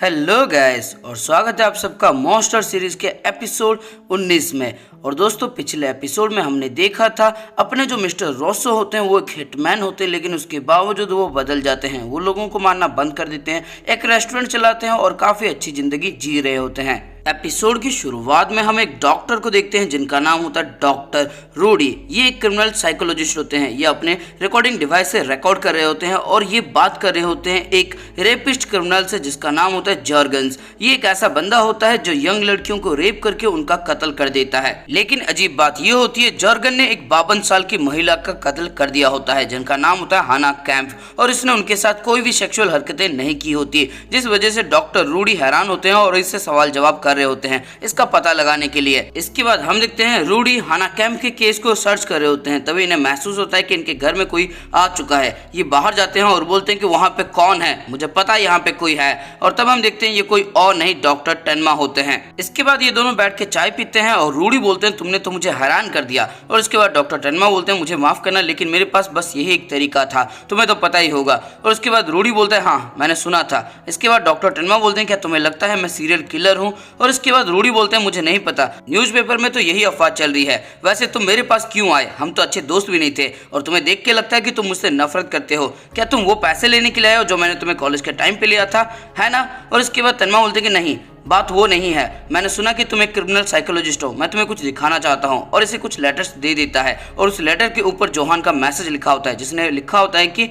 Hello guys और स्वागत है आप सबका मॉन्स्टर सीरीज के एपिसोड 19 में। और दोस्तों पिछले एपिसोड में हमने देखा था अपने जो मिस्टर रॉसो होते हैं वो एक हिटमैन होते हैं, लेकिन उसके बावजूद वो बदल जाते हैं। वो लोगों को मारना बंद कर देते हैं, एक रेस्टोरेंट चलाते हैं और काफ़ी अच्छी ज़िंदगी जी रहे होते हैं। एपिसोड की शुरुआत में हम एक डॉक्टर को देखते हैं जिनका नाम होता है डॉक्टर रूडी। ये एक क्रिमिनल साइकोलॉजिस्ट होते हैं। ये अपने रिकॉर्डिंग डिवाइस से रिकॉर्ड कर रहे होते हैं और ये बात कर रहे होते हैं एक रेपिस्ट क्रिमिनल से जिसका नाम होता है जॉर्गन्स। ये एक ऐसा बंदा होता है जो यंग लड़कियों को रेप करके उनका कत्ल कर देता है। लेकिन अजीब बात ये होती है जॉर्गन ने एक 52 साल की महिला का कत्ल कर दिया होता है जिनका नाम होता है हाना कैम्प, और इसने उनके साथ कोई भी सेक्सुअल हरकतें नहीं की होती, जिस वजह से डॉक्टर रूडी हैरान होते हैं और इससे सवाल जवाब कर रहे होते हैं इसका पता लगाने के लिए। इसके बाद हम देखते हैं रूडी हाना कैम्प के केस को सर्च कर रहे होते हैं। तभी इन्हें महसूस होता है कि इनके घर में कोई आ चुका है। ये बाहर जाते हैं और बोलते हैं कि वहां पे कौन है, मुझे पता है यहाँ पे कोई है। और तब हम देखते हैं ये कोई और नहीं डॉक्टर टेनमा होते हैं। इसके बाद ये दोनों बैठ के चाय पीते हैं और रूडी बोलते हैं तुमने तो मुझे हैरान कर दिया। और इसके बाद डॉक्टर टेनमा बोलते हैं मुझे माफ करना, लेकिन मेरे पास बस यही एक तरीका था, तुम्हें तो पता ही होगा। और उसके बाद रूडी बोलता है हाँ मैंने सुना था। इसके बाद डॉक्टर टेनमा बोलते हैं क्या तुम्हें लगता है मैं सीरियल किलर हूँ? और इसके बाद रूडी बोलते हैं मुझे नहीं पता, न्यूज़पेपर में तो यही अफवाह चल रही है। वैसे तुम मेरे पास क्यों आए? हम तो अच्छे दोस्त भी नहीं थे और तुम्हें देख के लगता है कि तुम मुझसे नफरत करते हो। क्या तुम वो पैसे लेने के लिए आए हो जो मैंने तुम्हें कॉलेज के टाइम पे लिया था, है ना? और इसके बाद तन्मा बोलते कि नहीं बात वो नहीं है, मैंने सुना कि तुम एक क्रिमिनल साइकोलॉजिस्ट हो, मैं तुम्हें कुछ दिखाना चाहता हूँ। और इसे कुछ लेटर्स दे देता है और उस लेटर के ऊपर जोहान का मैसेज लिखा होता है जिसने लिखा होता है कि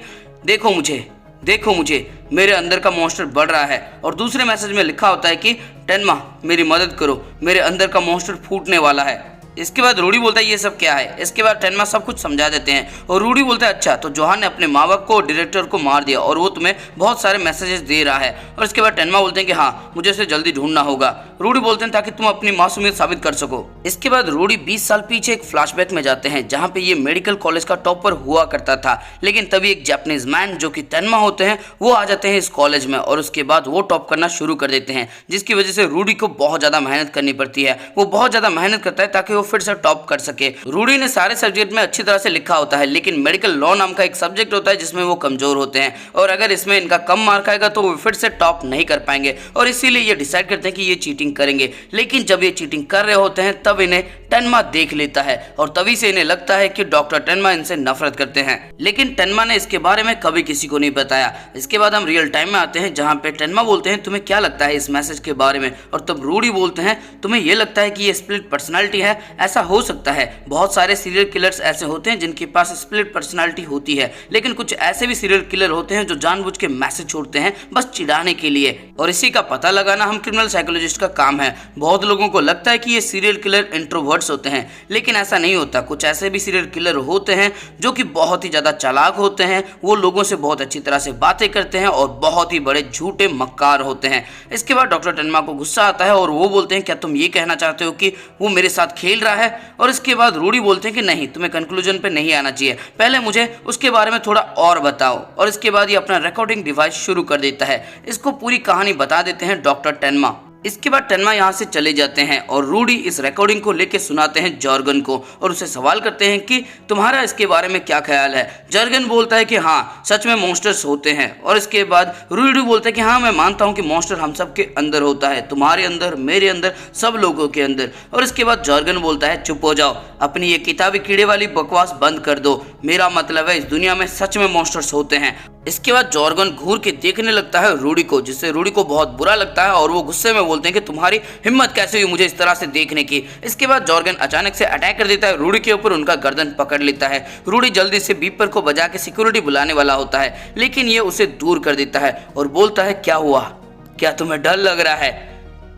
देखो मुझे मेरे अंदर का मॉन्स्टर बढ़ रहा है। और दूसरे मैसेज में लिखा होता है कि टेनमा मेरी मदद करो, मेरे अंदर का मॉन्स्टर फूटने वाला है। इसके बाद रूडी बोलता है ये सब क्या है? इसके बाद टेनमा सब कुछ समझा देते हैं और रूडी बोलता है अच्छा तो जोहान ने अपने माँ बाप को और डायरेक्टर को मार दिया और वो तुम्हें बहुत सारे मैसेजेस दे रहा है। और इसके बाद टेनमा बोलते हैं कि हाँ मुझे उसे जल्दी ढूंढना होगा। रूडी बोलते हैं ताकि तुम अपनी मासूमियत साबित कर सको। इसके बाद रूडी 20 साल पीछे एक फ्लैशबैक में जाते हैं जहाँ पे ये मेडिकल कॉलेज का टॉपर हुआ करता था। लेकिन तभी एक जापानीज मैन जो कि टेनमा होते हैं वो आ जाते हैं इस कॉलेज में और उसके बाद वो टॉप करना शुरू कर देते हैं, जिसकी वजह से रूडी को बहुत ज़्यादा मेहनत करनी पड़ती है। वो बहुत ज़्यादा मेहनत करता है ताकि वो फिर से टॉप कर सके। रूडी ने सारे सब्जेक्ट में अच्छी तरह से लिखा होता है, लेकिन मेडिकल लॉ नाम का एक सब्जेक्ट होता है जिसमें वो कमजोर होते हैं और अगर इसमें इनका कम मार्क आएगा तो वो फिर से टॉप नहीं कर पाएंगे और इसीलिए ये डिसाइड करते हैं कि ये चीटिंग करेंगे। लेकिन जब ये चीटिंग कर रहे होते हैं तब इन्हें टेनमा देख लेता है और तभी से इन्हें लगता है कि डॉक्टर टेनमा इनसे नफरत करते हैं, लेकिन टेनमा ने इसके बारे में कभी किसी को नहीं बताया। इसके बाद हम रियल टाइम में आते हैं जहाँ पे टेनमा बोलते हैं तुम्हें क्या लगता है इस मैसेज के बारे में? और तब रूडी बोलते हैं तुम्हें ये लगता है कि ये स्प्लिट पर्सनालिटी है? ऐसा हो सकता है, बहुत सारे सीरियल किलर्स ऐसे होते हैं जिनके पास स्प्लिट पर्सनालिटी होती है, लेकिन कुछ ऐसे भी सीरियल किलर होते हैं जो जानबूझ के मैसेज छोड़ते हैं बस चिढ़ाने के लिए। और इसी का पता लगाना हम क्रिमिनल साइकोलॉजिस्ट का काम है। बहुत लोगों को लगता है कि ये सीरियल किलर इंट्रोवर्ट्स होते हैं, लेकिन ऐसा नहीं होता। कुछ ऐसे भी सीरियल किलर होते हैं जो कि बहुत ही ज़्यादा चालाक होते हैं, वो लोगों से बहुत अच्छी तरह से बातें करते हैं और बहुत ही बड़े झूठे मक्कार होते हैं। इसके बाद डॉक्टर टेनमा को गुस्सा आता है और वो बोलते हैं क्या तुम ये कहना चाहते हो कि वो मेरे साथ खेल रहा है? और इसके बाद रूडी बोलते हैं कि नहीं तुम्हें कंक्लूजन पे नहीं आना चाहिए, पहले मुझे उसके बारे में थोड़ा और बताओ। और इसके बाद ये अपना रिकॉर्डिंग डिवाइस शुरू कर देता है, इसको पूरी कहानी बता देते हैं डॉक्टर टेनमा। इसके बाद टेनमा यहाँ से चले जाते हैं और रूडी इस रिकॉर्डिंग को लेके सुनाते हैं जॉर्गन को और उसे सवाल करते हैं कि तुम्हारा इसके बारे में क्या ख्याल है? जॉर्गन बोलता है कि हाँ सच में मॉन्स्टर्स होते हैं। और इसके बाद रूडी बोलता है कि हाँ मैं मानता हूँ कि मॉन्स्टर हम सब के अंदर होता है, तुम्हारे अंदर, मेरे अंदर, सब लोगों के अंदर। और इसके बाद जॉर्गन बोलता है चुप हो जाओ, अपनी ये किताबी कीड़े वाली बकवास बंद कर दो, मेरा मतलब है इस दुनिया में सच में मॉन्स्टर्स होते हैं। इसके बाद जॉर्गन घूर के देखने लगता है रूडी को, जिससे रूडी को बहुत बुरा लगता है और वो गुस्से में बोलते हैं कि तुम्हारी हिम्मत कैसे हुई मुझे इस तरह से देखने की। इसके बाद जॉर्गन अचानक से अटैक कर देता है रूडी के ऊपर, उनका गर्दन पकड़ लेता है। रूडी जल्दी से बीपर को बजा के सिक्योरिटी बुलाने वाला होता है, लेकिन ये उसे दूर कर देता है और बोलता है क्या हुआ, क्या तुम्हें डर लग रहा है?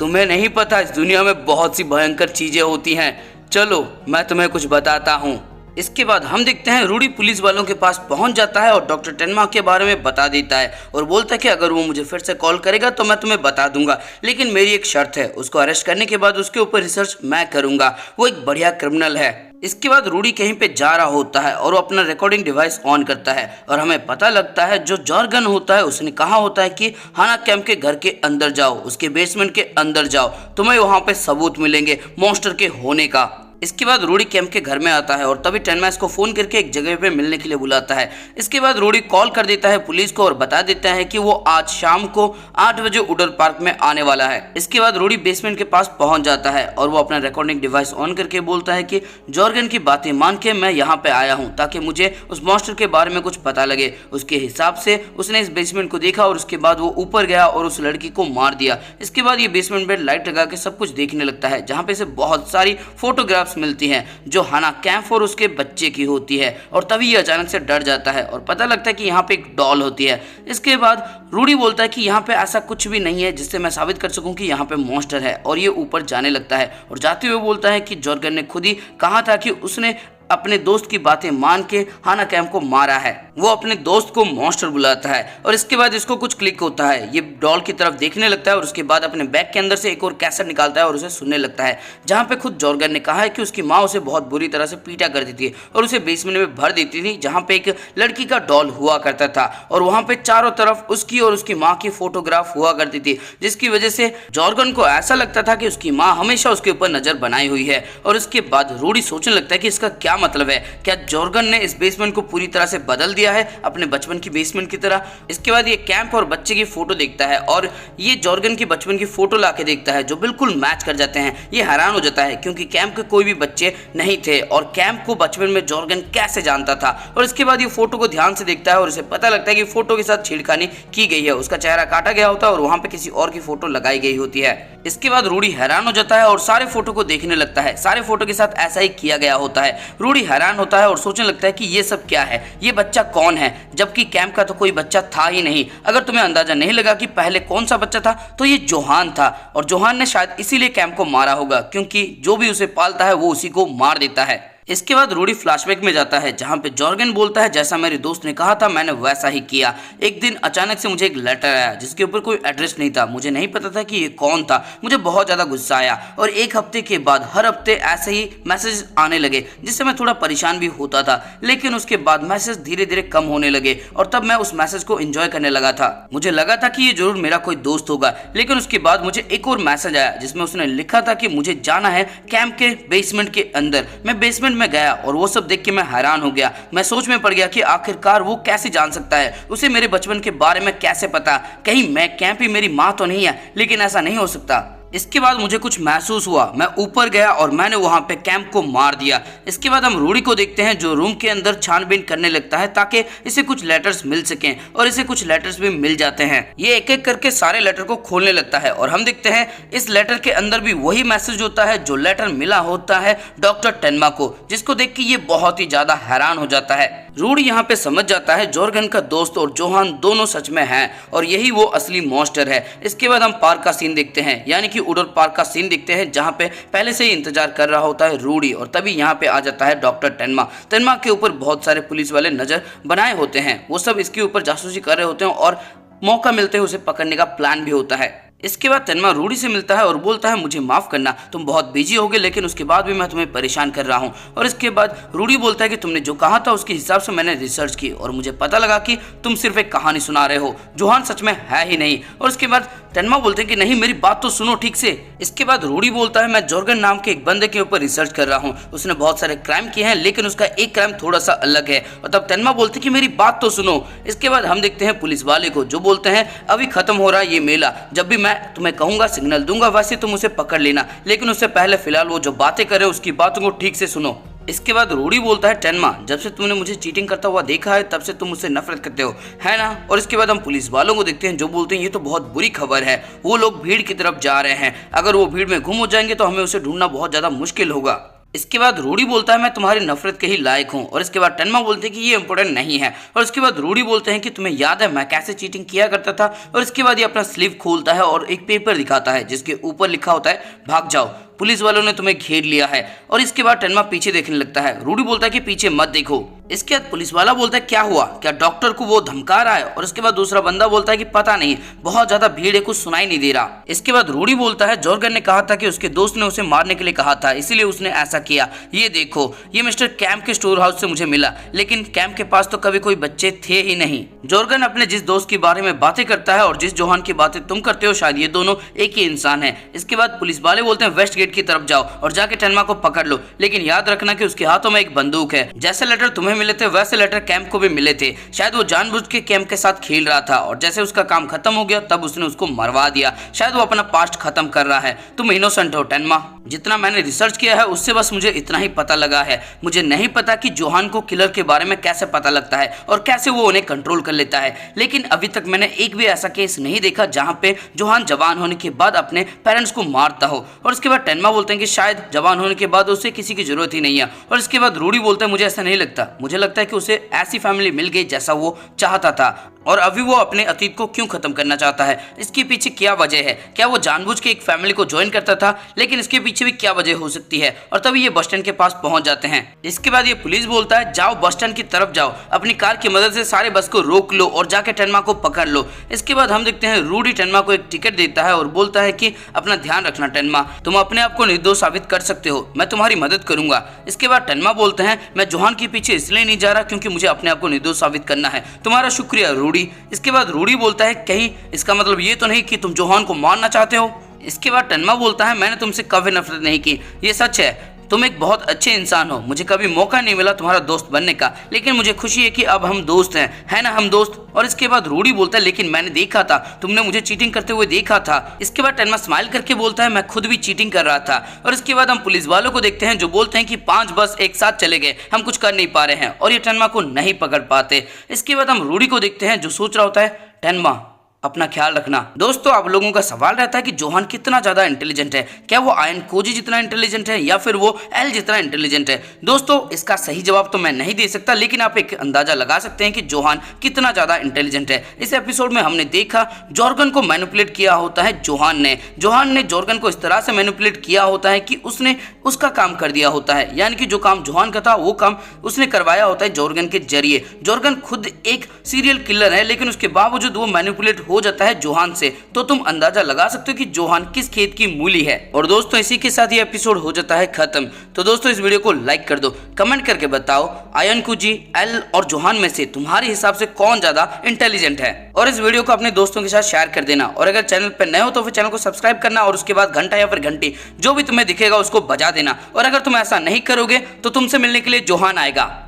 तुम्हें नहीं पता इस दुनिया में बहुत सी भयंकर चीजें होती हैं, चलो मैं तुम्हें कुछ बताता हूँ। इसके बाद हम देखते हैं रूडी पुलिस वालों के पास पहुंच जाता है और डॉक्टर टेनमा के बारे में बता देता है और बोलता है कि अगर वो मुझे फिर से कॉल करेगा तो मैं तुम्हें बता दूंगा, लेकिन मेरी एक शर्त है, उसको अरेस्ट करने के बाद उसके ऊपर रिसर्च मैं करूंगा, वो एक बढ़िया क्रिमिनल है। इसके बाद रूडी कहीं पे जा रहा होता है और वो अपना रिकॉर्डिंग डिवाइस ऑन करता है और हमें पता लगता है जो जॉर्गन होता है उसने कहा होता है कि हाना कैम्प के घर के अंदर जाओ, उसके बेसमेंट के अंदर जाओ, तुम्हें वहां पे सबूत मिलेंगे मॉन्स्टर के होने का। इसके बाद रूडी कैंप के घर में आता है और तभी टेनमा इसको फोन करके एक जगह पे मिलने के लिए बुलाता है। इसके बाद रूडी कॉल कर देता है पुलिस को और बता देता है कि वो आज शाम को 8 बजे उडर पार्क में आने वाला है। इसके बाद रूडी बेसमेंट के पास पहुंच जाता है और वो अपना रिकॉर्डिंग डिवाइस ऑन करके बोलता है कि जॉर्गन की बातें मान के मैं यहाँ पे आया हूँ ताकि मुझे उस मॉन्स्टर के बारे में कुछ पता लगे। उसके हिसाब से उसने इस बेसमेंट को देखा और उसके बाद वो ऊपर गया और उस लड़की को मार दिया। इसके बाद ये बेसमेंट में लाइट लगा के सब कुछ देखने लगता है, जहाँ पे से बहुत सारी फोटोग्राफ्स मिलती हैं जो हाना कैम्प और उसके बच्चे की होती है। और तभी ये अचानक से डर जाता है और पता लगता है कि यहाँ पे एक डॉल होती है। इसके बाद रूडी बोलता है कि यहाँ पे ऐसा कुछ भी नहीं है जिससे मैं साबित कर सकूं कि यहाँ पे मॉन्स्टर है, और ये ऊपर जाने लगता है और जाते हुए बोलता है कि जॉर्गन ने खुद ही कहा था कि उसने अपने दोस्त की बातें मान के हाना कैम्प को मारा है। वो अपने दोस्त को मॉन्स्टर बुलाता है और इसके बाद इसको कुछ क्लिक होता है। ये डॉल की तरफ देखने लगता है और उसके बाद अपने बैग के अंदर से एक और कैसेट निकालता है और उसे सुनने लगता है, जहाँ पे खुद जॉर्गन ने कहा है कि उसकी माँ उसे बहुत बुरी तरह से पीटा करती थी और उसे बेसमेंट में भर देती थी, जहाँ पे एक लड़की का डॉल हुआ करता था और वहाँ पे चारों तरफ उसकी और उसकी माँ की फोटोग्राफ हुआ करती थी, जिसकी वजह से जॉर्गन को ऐसा लगता था कि उसकी माँ हमेशा उसके ऊपर नजर बनाई हुई है। और इसके बाद रूडी सोचने लगता है कि इसका क्या मतलब है, क्या जॉर्गन ने इस बेसमेंट को पूरी तरह से बदल दिया है अपने बचपन की बेसमेंट की तरह। इसके बाद ये कैंप और बच्चे की फोटो देखता है और ये जॉर्गन की बचपन की फोटो लाके देखता है जो बिल्कुल मैच कर जाते हैं। ये हैरान हो जाता है क्योंकि कैंप के कोई भी बच्चे नहीं थे और कैंप को बचपन में जॉर्गन कैसे जानता था। और इसके बाद ये फोटो को ध्यान से देखता है और उसे पता लगता है कि फोटो के साथ छेड़खानी की गई है, उसका चेहरा काटा गया होता है और वहां पे किसी और की फोटो लगाई गई होती है। इसके बाद रूडी हैरान हो जाता है और सारे फोटो को देखने लगता है। सारे फोटो के साथ ऐसा ही किया गया होता है। रूडी हैरान होता है और सोचने लगता है कि ये सब क्या है, ये बच्चा कौन है, जबकि कैंप का तो कोई बच्चा था ही नहीं। अगर तुम्हें अंदाजा नहीं लगा कि पहले कौन सा बच्चा था तो ये जोहान था, और जोहान ने शायद इसीलिए कैंप को मारा होगा क्योंकि जो भी उसे पालता है वो उसी को मार देता है। इसके बाद रूडी फ्लैशबैक में जाता है जहां पे जॉर्गन बोलता है जैसा मेरे दोस्त ने कहा था मैंने वैसा ही किया। एक दिन अचानक से मुझे एक लेटर आया जिसके ऊपर कोई एड्रेस नहीं था, मुझे नहीं पता था कि ये कौन था। मुझे बहुत ज़्यादा गुस्सा आया और एक हफ्ते के बाद हर हफ्ते ऐसे ही मैसेज आने लगे जिससे मैं थोड़ा परेशान भी होता था, लेकिन उसके बाद मैसेज धीरे धीरे कम होने लगे और तब मैं उस मैसेज को एंजॉय करने लगा था। मुझे लगा था कि ये जरूर मेरा कोई दोस्त होगा, लेकिन उसके बाद मुझे एक और मैसेज आया जिसमें उसने लिखा था कि मुझे जाना है कैंप के बेसमेंट के अंदर। मैं बेसमेंट में गया और वो सब देख के मैं हैरान हो गया। मैं सोच में पड़ गया कि आखिरकार वो कैसे जान सकता है, उसे मेरे बचपन के बारे में कैसे पता, कहीं मैं कैंप ही मेरी माँ तो नहीं है, लेकिन ऐसा नहीं हो सकता। इसके बाद मुझे कुछ महसूस हुआ, मैं ऊपर गया और मैंने वहां पे कैंप को मार दिया। इसके बाद हम रूडी को देखते हैं जो रूम के अंदर छानबीन करने लगता है ताकि इसे कुछ लेटर्स मिल सकें, और इसे कुछ लेटर्स भी मिल जाते हैं। ये एक एक करके सारे लेटर को खोलने लगता है और हम देखते हैं इस लेटर के अंदर भी वही मैसेज होता है जो लेटर मिला होता है डॉक्टर टेनमा को, जिसको देख के ये बहुत ही ज्यादा हैरान हो जाता है। रूडी यहाँ पे समझ जाता है जॉर्गन का दोस्त और जोहान दोनों सच में हैं और यही वो असली मॉन्स्टर है। इसके बाद हम पार्क का सीन देखते हैं, यानी कि उडर पार्क का सीन देखते हैं जहाँ पे पहले से ही इंतजार कर रहा होता है रूडी, और तभी यहाँ पे आ जाता है डॉक्टर टेनमा के ऊपर बहुत सारे पुलिस वाले नजर बनाए होते हैं। वो सब इसके ऊपर जासूसी कर रहे होते हैं और मौका मिलते ही उसे पकड़ने का प्लान भी होता है। इसके बाद टेनमा रूडी से मिलता है और बोलता है मुझे माफ करना, तुम बहुत बिजी होगे लेकिन उसके बाद भी मैं तुम्हें परेशान कर रहा हूँ। और इसके बाद रूडी बोलता है कि तुमने जो कहा था उसके हिसाब से मैंने रिसर्च की और मुझे पता लगा कि तुम सिर्फ एक कहानी सुना रहे हो, जोहान सच में है ही नहीं। और उसके बाद टेनमा बोलते हैं कि नहीं मेरी बात तो सुनो ठीक से। इसके बाद रूडी बोलता है मैं जॉर्गन नाम के एक बंदे के ऊपर रिसर्च कर रहा हूँ, उसने बहुत सारे क्राइम किए हैं लेकिन उसका एक क्राइम थोड़ा सा अलग है। और तब टेनमा बोलते कि मेरी बात तो सुनो। इसके बाद हम देखते हैं पुलिस वाले को जो बोलते हैं अभी खत्म हो रहा है ये मेला, जब भी मैं तुम्हें कहूंगा सिग्नल दूंगा वैसे तुम उसे पकड़ लेना, लेकिन उससे पहले फिलहाल वो जो बातें करे उसकी बातों को ठीक से सुनो। इसके बाद रूडी बोलता है टेनमा जब से तुमने मुझे चीटिंग करता हुआ देखा है तब से तुम मुझसे नफरत करते हो, है ना। और इसके बाद हम पुलिस वालों को देखते हैं जो बोलते हैं ये तो बहुत बुरी खबर है, वो लोग भीड़ की तरफ जा रहे हैं, अगर वो भीड़ में गुम हो जाएंगे तो हमें उसे ढूंढना बहुत ज्यादा मुश्किल होगा। इसके बाद रूडी बोलता है मैं तुम्हारी नफरत के ही लायक हूँ। और इसके बाद टेनमा बोलते हैं कि ये इंपॉर्टेंट नहीं है। और इसके बाद रूडी बोलते हैं कि तुम्हें याद है मैं कैसे चीटिंग किया करता था। और इसके बाद ये अपना स्लीव खोलता है और एक पेपर दिखाता है जिसके ऊपर लिखा होता है भाग जाओ, पुलिस वालों ने तुम्हें घेर लिया है। और इसके बाद टेनमा पीछे देखने लगता है, रूडी बोलता है कि पीछे मत देखो। इसके बाद पुलिस वाला बोलता है क्या हुआ, क्या डॉक्टर को वो धमका रहा है। और इसके बाद दूसरा बंदा बोलता है कि पता नहीं बहुत ज्यादा भीड़ है कुछ सुनाई नहीं दे रहा। इसके बाद रूडी बोलता है जॉर्गन ने कहा था कि उसके दोस्त ने उसे मारने के लिए कहा था इसीलिए उसने ऐसा किया, ये देखो ये मिस्टर कैंप के स्टोर हाउस से मुझे मिला, लेकिन कैंप के पास तो कभी कोई बच्चे थे ही नहीं। जॉर्गन अपने जिस दोस्त के बारे में बातें करता है और जिस जोहान की बातें तुम करते हो शायद ये दोनों एक ही इंसान है। इसके बाद पुलिस वाले बोलते हैं वेस्ट गेट गेट की तरफ जाओ और जाके टेनमा को पकड़ लो, लेकिन याद रखना कि उसके हाथों में एक बंदूक है। जैसे लेटर तुम्हें मिले थे वैसे लेटर कैंप को भी मिले थे। शायद वो जानबूझ के कैंप के साथ खेल रहा था और जैसे उसका काम खत्म हो गया तब उसने उसको मरवा दिया। शायद वो अपना पास्ट खत्म कर रहा है। तुम इनोसेंट हो टेनमा। जितना मैंने रिसर्च किया है उससे बस मुझे इतना ही पता लगा है। मुझे नहीं पता कि जोहान को किलर के बारे में कैसे पता लगता है और कैसे वो उन्हें कंट्रोल कर लेता है, लेकिन अभी तक मैंने एक भी ऐसा केस नहीं देखा जहां पे जोहान जवान होने के बाद अपने पेरेंट्स को मारता हो। और उसके बाद टेनमा बोलते हैं कि शायद जवान होने के बाद उसे किसी की जरूरत ही नहीं है। और इसके बाद रूडी बोलता है मुझे ऐसा नहीं लगता, मुझे लगता है कि उसे ऐसी फैमिली मिल गई जैसा वो चाहता था और अभी वो अपने अतीत को क्यों खत्म करना चाहता है। इसके पीछे क्या वजह है? क्या वो जानबूझ के एक फैमिली को ज्वाइन करता था? लेकिन इसके पीछे भी क्या वजह हो सकती है? और तभी ये बस स्टैंड के पास पहुंच जाते हैं। इसके बाद ये पुलिस बोलता है जाओ बस स्टैंड की तरफ जाओ, अपनी कार की मदद से सारे बस को रोक लो और जाके टेनमा को पकड़ लो। इसके बाद हम देखते हैं रूडी टेनमा को एक टिकट देता है और बोलता है कि अपना ध्यान रखना टेनमा, तुम अपने आप को निर्दोष साबित कर सकते हो, मैं तुम्हारी मदद करूंगा। इसके बाद टेनमा बोलते हैं मैं जोहान के पीछे इसलिए नहीं जा रहा क्योंकि मुझे अपने आप को निर्दोष साबित करना है। तुम्हारा शुक्रिया रूडी। इसके बाद रूडी बोलता है कहीं इसका मतलब ये तो नहीं कि तुम जोहान को मारना चाहते हो? इसके बाद टेनमा बोलता है मैंने तुमसे कभी नफरत नहीं की, ये सच है, तुम एक बहुत अच्छे इंसान हो, मुझे कभी मौका नहीं मिला तुम्हारा दोस्त बनने का, लेकिन मुझे खुशी है कि अब हम दोस्त हैं, है ना हम दोस्त? और इसके बाद रूडी बोलता है लेकिन मैंने देखा था, तुमने मुझे चीटिंग करते हुए देखा था। इसके बाद टेनमा स्माइल करके बोलता है मैं खुद भी चीटिंग कर रहा था। और इसके बाद हम पुलिस वालों को देखते हैं जो बोलते हैं कि 5 बस एक साथ चले गए, हम कुछ कर नहीं पा रहे हैं और ये टेनमा को नहीं पकड़ पाते। इसके बाद हम रूडी को देखते हैं जो सोच रहा होता है टेनमा अपना ख्याल रखना। दोस्तों आप लोगों का सवाल रहता है कि जोहान कितना ज्यादा इंटेलिजेंट है, क्या वो आयन कोजी जितना इंटेलिजेंट है या फिर वो एल जितना इंटेलिजेंट है? दोस्तों इसका सही जवाब तो मैं नहीं दे सकता, लेकिन आप एक अंदाजा लगा सकते हैं कि जोहान कितना ज्यादा इंटेलिजेंट है। इस एपिसोड में हमने देखा जॉर्गन को मैनिपुलेट किया होता है जोहान ने जॉर्गन को इस तरह से मैनिपुलेट किया होता है कि उसने उसका काम कर दिया होता है, यानी कि जो काम जोहान का था वो काम उसने करवाया होता है जॉर्गन के जरिए। जॉर्गन खुद एक सीरियल किलर है लेकिन उसके बावजूद वो मैनिपुलेट हो जाता है जोहान से, तो तुम अंदाजा लगा सकते हो कि जोहान किस खेत की मूली है। और दोस्तों इसी के साथ ये एपिसोड हो जाता है खत्म। तो दोस्तों इस वीडियो को लाइक कर दो, कमेंट करके बताओ आयन कुजी, एल और जोहान में से तुम्हारे हिसाब से कौन ज्यादा इंटेलिजेंट है। और इस वीडियो को अपने दोस्तों के साथ शेयर कर देना और अगर चैनल पर नए हो तो फिर चैनल को सब्सक्राइब करना और उसके बाद घंटा या फिर घंटी जो भी तुम्हें दिखेगा उसको बजा देना। और अगर तुम ऐसा नहीं करोगे तो तुमसे मिलने के लिए जोहान आएगा।